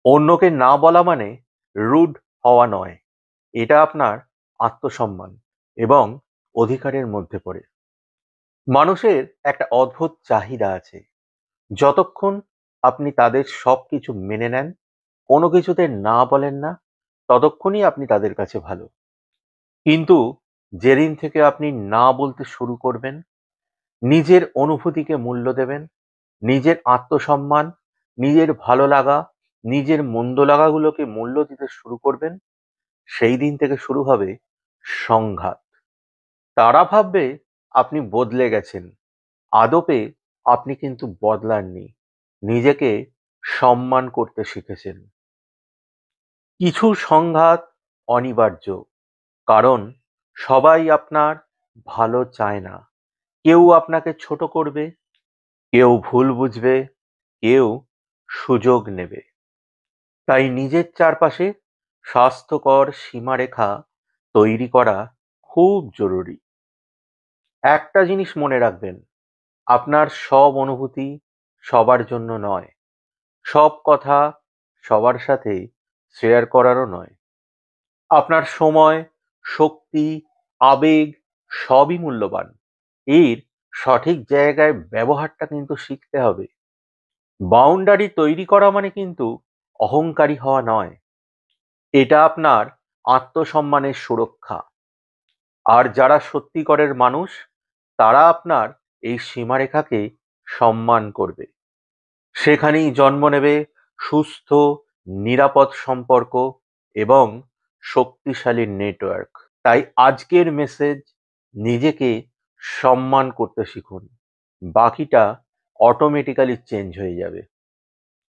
অন্যকে না বলা মানে রুড হওয়া নয়, এটা আপনার আত্মসম্মান এবং অধিকারের মধ্যে পড়ে। মানুষের একটা অদ্ভুত চাহিদা আছে, যতক্ষণ আপনি তাদের সবকিছু মেনে নেন, কোনো কিছুতে না বলেন না, ততক্ষণই আপনি তাদের কাছে ভালো। কিন্তু যেদিন থেকে আপনি না বলতে শুরু করবেন, নিজের অনুভূতিকে মূল্য দেবেন, নিজের আত্মসম্মান, নিজের ভালো লাগা, নিজের মন্দ লাগাগুলোকে মূল্য দিতে শুরু করবেন, সেই দিন থেকে শুরু হবে সংঘাত। তারা ভাববে আপনি বদলে গেছেন, আদপে আপনি কিন্তু বদলাননি, নিজেকে সম্মান করতে শিখেছেন। কিছু সংঘাত অনিবার্য, কারণ সবাই আপনার ভালো চায় না। কেউ আপনাকে ছোট করবে, কেউ ভুল বুঝবে, কেউ সুযোগ নেবে। তাই নিজের চারপাশে স্বাস্থ্যকর সীমারেখা তৈরি করা খুব জরুরি। একটা জিনিস মনে রাখবেন, আপনার সব অনুভূতি সবার জন্য নয়, সব কথা সবার সাথে শেয়ার করারও নয়। আপনার সময়, শক্তি, আবেগ সবই মূল্যবান। এর সঠিক জায়গায় ব্যবহারটা কিন্তু শিখতে হবে। বাউন্ডারি তৈরি করা মানে কিন্তু অহংকারী হওয়া নয়, এটা আপনার আত্মসম্মানের সুরক্ষা। আর যারা সত্যিকারের মানুষ, তারা আপনার এই সীমারেখাকে সম্মান করবে। সেখানেই জন্ম নেবে সুস্থ, নিরাপদ সম্পর্ক এবং শক্তিশালী নেটওয়ার্ক। তাই আজকের মেসেজ, নিজেকে সম্মান করতে শিখুন, বাকিটা অটোমেটিক্যালি চেঞ্জ হয়ে যাবে।